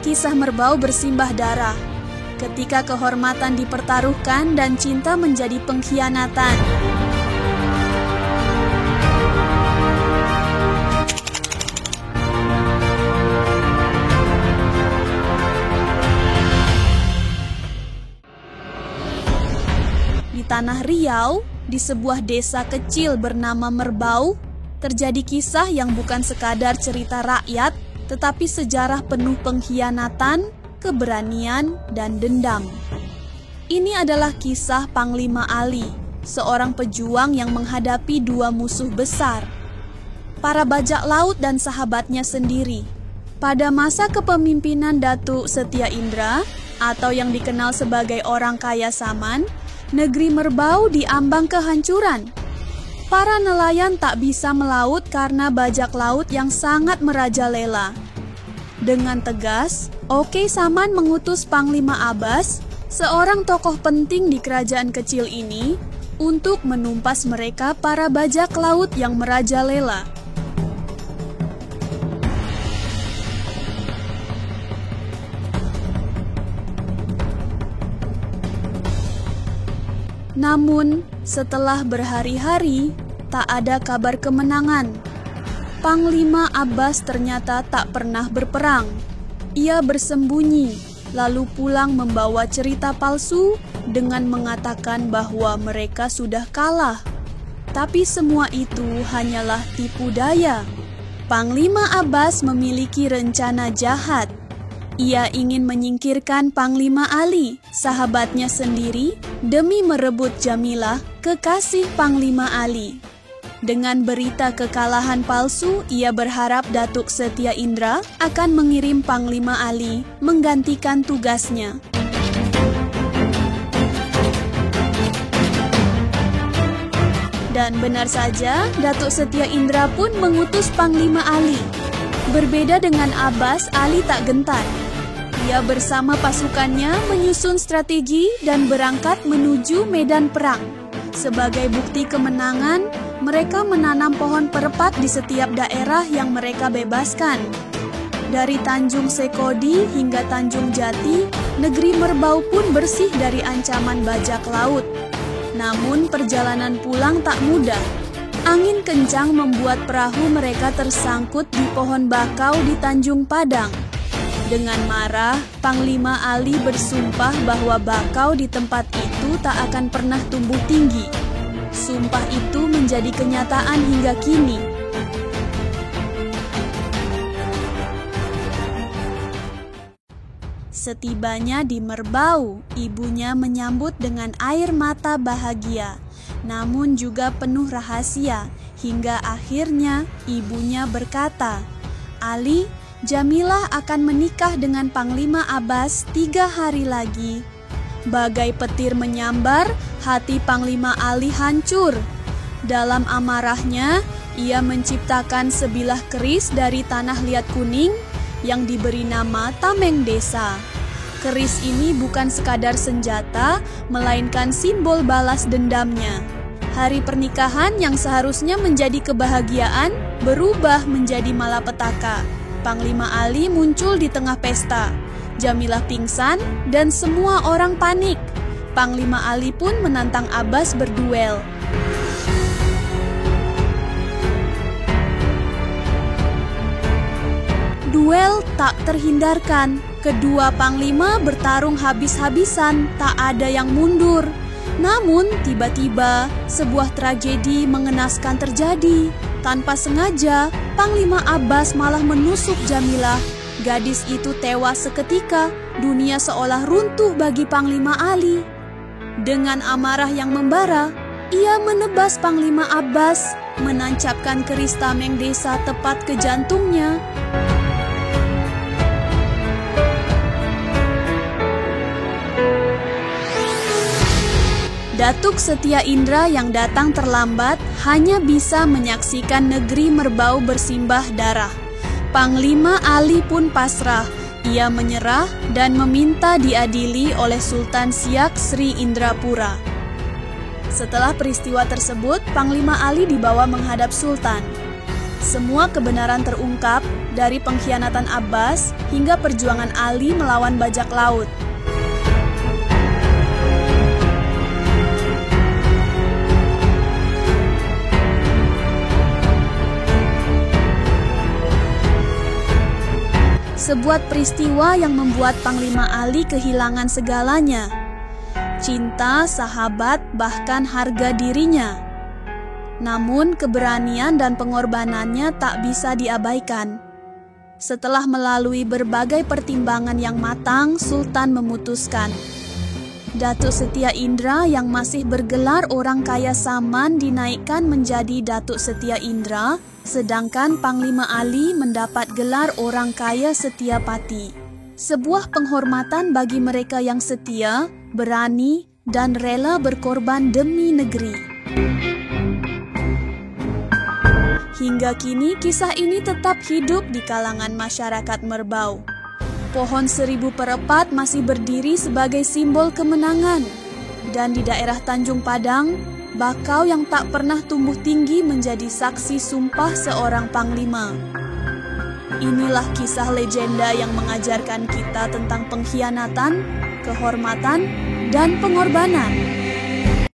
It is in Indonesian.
kisah Merbau bersimbah darah, ketika kehormatan dipertaruhkan dan cinta menjadi pengkhianatan. Di tanah Riau, di sebuah desa kecil bernama Merbau, terjadi kisah yang bukan sekadar cerita rakyat, tetapi sejarah penuh pengkhianatan, keberanian, dan dendam. Ini adalah kisah Panglima Ali, seorang pejuang yang menghadapi dua musuh besar, para bajak laut dan sahabatnya sendiri. Pada masa kepemimpinan Datuk Setia Indra, atau yang dikenal sebagai orang kaya Saman, negeri Merbau diambang kehancuran. Para nelayan tak bisa melaut karena bajak laut yang sangat merajalela. Dengan tegas, Oke Saman mengutus Panglima Abbas, seorang tokoh penting di kerajaan kecil ini, untuk menumpas mereka para bajak laut yang merajalela. Namun, setelah berhari-hari, tak ada kabar kemenangan. Panglima Abbas ternyata tak pernah berperang. Ia bersembunyi, lalu pulang membawa cerita palsu dengan mengatakan bahwa mereka sudah kalah. Tapi semua itu hanyalah tipu daya. Panglima Abbas memiliki rencana jahat. Ia ingin menyingkirkan Panglima Ali, sahabatnya sendiri, demi merebut Jamilah, kekasih Panglima Ali. Dengan berita kekalahan palsu, ia berharap Datuk Setia Indra akan mengirim Panglima Ali menggantikan tugasnya. Dan benar saja, Datuk Setia Indra pun mengutus Panglima Ali. Berbeda dengan Abbas, Ali tak gentar. Ia bersama pasukannya menyusun strategi dan berangkat menuju medan perang. Sebagai bukti kemenangan, mereka menanam pohon perepat di setiap daerah yang mereka bebaskan. Dari Tanjung Sekodi hingga Tanjung Jati, negeri Merbau pun bersih dari ancaman bajak laut. Namun perjalanan pulang tak mudah. Angin kencang membuat perahu mereka tersangkut di pohon bakau di Tanjung Padang. Dengan marah, Panglima Ali bersumpah bahwa bakau di tempat itu tak akan pernah tumbuh tinggi. Sumpah itu menjadi kenyataan hingga kini. Setibanya di Merbau, ibunya menyambut dengan air mata bahagia, namun juga penuh rahasia, hingga akhirnya ibunya berkata, "Ali, Jamilah akan menikah dengan Panglima Abbas 3 hari lagi." Bagai petir menyambar, hati Panglima Ali hancur. Dalam amarahnya, ia menciptakan sebilah keris dari tanah liat kuning yang diberi nama Tameng Desa. Keris ini bukan sekadar senjata, melainkan simbol balas dendamnya. Hari pernikahan yang seharusnya menjadi kebahagiaan berubah menjadi malapetaka. Panglima Ali muncul di tengah pesta. Jamilah pingsan dan semua orang panik. Panglima Ali pun menantang Abbas berduel. Duel tak terhindarkan. Kedua panglima bertarung habis-habisan, tak ada yang mundur. Namun tiba-tiba sebuah tragedi mengenaskan terjadi. Tanpa sengaja, Panglima Abbas malah menusuk Jamilah. Gadis itu tewas seketika, dunia seolah runtuh bagi Panglima Ali. Dengan amarah yang membara, ia menebas Panglima Abbas, menancapkan keris Tameng Desa tepat ke jantungnya. Datuk Setia Indra yang datang terlambat hanya bisa menyaksikan negeri Merbau bersimbah darah. Panglima Ali pun pasrah. Ia menyerah dan meminta diadili oleh Sultan Siak Sri Indrapura. Setelah peristiwa tersebut, Panglima Ali dibawa menghadap Sultan. Semua kebenaran terungkap dari pengkhianatan Abbas hingga perjuangan Ali melawan bajak laut. Sebuah peristiwa yang membuat Panglima Ali kehilangan segalanya. Cinta, sahabat, bahkan harga dirinya. Namun keberanian dan pengorbanannya tak bisa diabaikan. Setelah melalui berbagai pertimbangan yang matang, Sultan memutuskan. Datuk Setia Indra yang masih bergelar orang kaya Saman dinaikkan menjadi Datuk Setia Indra, sedangkan Panglima Ali mendapat gelar orang kaya Setiapati. Sebuah penghormatan bagi mereka yang setia, berani, dan rela berkorban demi negeri. Hingga kini kisah ini tetap hidup di kalangan masyarakat Merbau. Pohon 1000 perepat masih berdiri sebagai simbol kemenangan. Dan di daerah Tanjung Padang, bakau yang tak pernah tumbuh tinggi menjadi saksi sumpah seorang panglima. Inilah kisah legenda yang mengajarkan kita tentang pengkhianatan, kehormatan, dan pengorbanan.